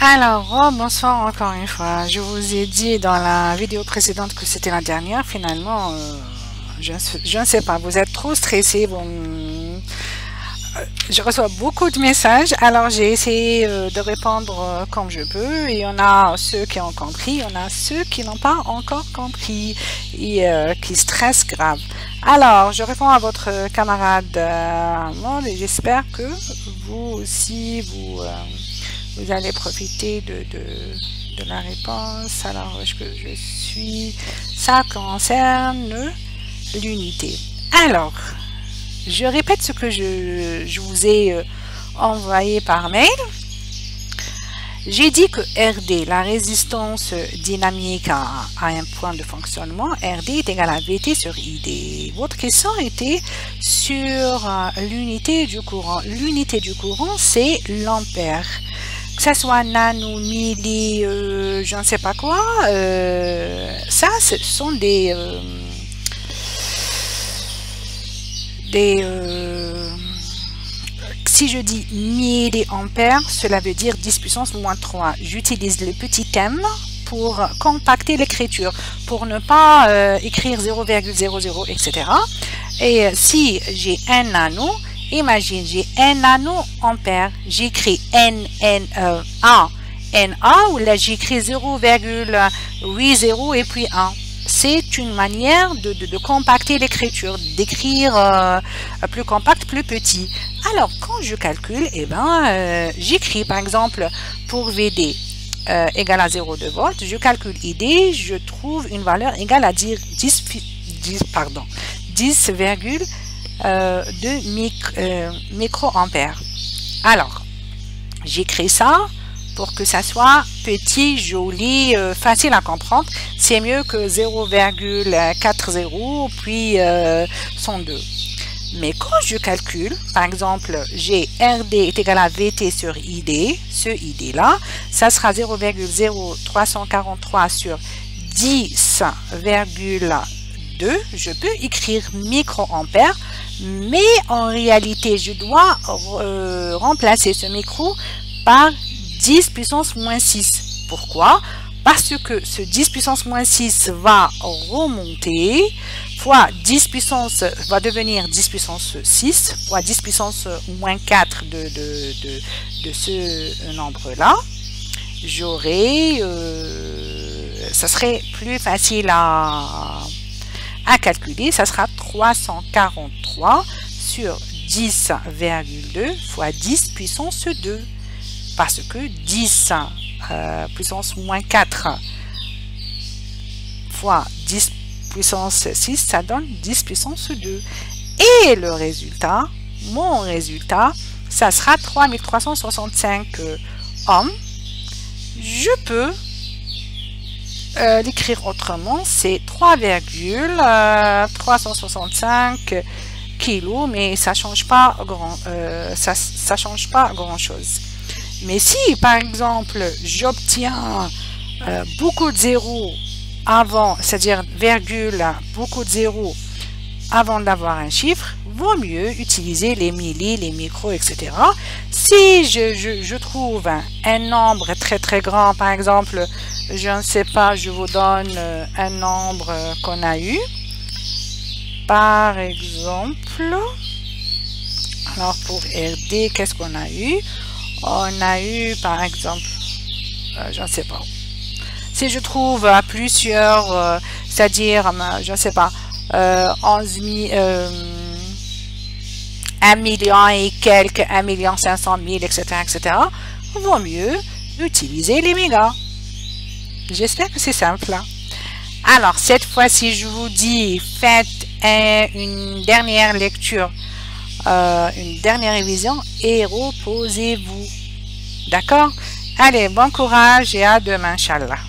Alors, bonsoir encore une fois. Je vous ai dit dans la vidéo précédente que c'était la dernière. Finalement, je ne sais pas, vous êtes trop stressés. Bon, je reçois beaucoup de messages. Alors, j'ai essayé de répondre comme je peux. Il y en a ceux qui ont compris, il y en a ceux qui n'ont pas encore compris et qui stressent grave. Alors, je réponds à votre camarade Maud et j'espère que vous aussi, vous allez profiter de la réponse. Alors, ça concerne l'unité. Alors, je répète ce que je vous ai envoyé par mail. J'ai dit que RD, la résistance dynamique à un point de fonctionnement, RD est égal à VT sur ID. Votre question était sur l'unité du courant. L'unité du courant, c'est l'ampère. Que ce soit nano, milli, je ne sais pas quoi, ça, ce sont si je dis milliampères, cela veut dire 10 puissance moins 3. J'utilise le petit m pour compacter l'écriture, pour ne pas écrire 0,00, etc. Et si j'ai un nano, imagine, j'ai 1 nanoampère, j'écris NA, ou là j'écris 0,80 et puis 1. C'est une manière de compacter l'écriture, d'écrire plus compact, plus petit. Alors, quand je calcule, j'écris par exemple pour VD égale à 0,2 volts, je calcule ID, je trouve une valeur égale à 10,2 microampères. Alors, j'écris ça pour que ça soit petit, joli, facile à comprendre. C'est mieux que 0,40 puis 102. Mais quand je calcule, par exemple, j'ai RD est égal à VT sur ID, ce ID-là, ça sera 0,0343 sur 10,2. Je peux écrire microampères, mais en réalité, je dois remplacer ce micro par 10 puissance moins 6. Pourquoi? Parce que ce 10 puissance moins 6 va remonter, fois 10 puissance va devenir 10 puissance 6, fois 10 puissance moins 4 de ce nombre-là. J'aurai, ça serait plus facile à calculer, ça sera 343 sur 10,2 fois 10 puissance 2. Parce que 10 puissance moins 4 fois 10 puissance 6, ça donne 10 puissance 2. Et le résultat, mon résultat, ça sera 3365 ohms. Je peux l'écrire autrement, c'est 3,365 kilos, mais ça change pas change pas grand chose. Mais si, par exemple, j'obtiens beaucoup de zéros avant, c'est-à-dire virgule, beaucoup de zéros avant d'avoir un chiffre, vaut mieux utiliser les millis, les micros, etc. Si je trouve un nombre très très grand, par exemple, je ne sais pas, je vous donne un nombre qu'on a eu. Par exemple, alors pour RD, qu'est-ce qu'on a eu? On a eu, par exemple, je ne sais pas. Si je trouve plusieurs, c'est-à-dire, je ne sais pas, 11 000, 1 million et quelques, 1 500 000, etc., etc., vaut mieux utiliser les mégas. J'espère que c'est simple. Alors, cette fois-ci, je vous dis, faites une dernière lecture, une dernière révision et reposez-vous. D'accord? Allez, bon courage et à demain, Inch'Allah.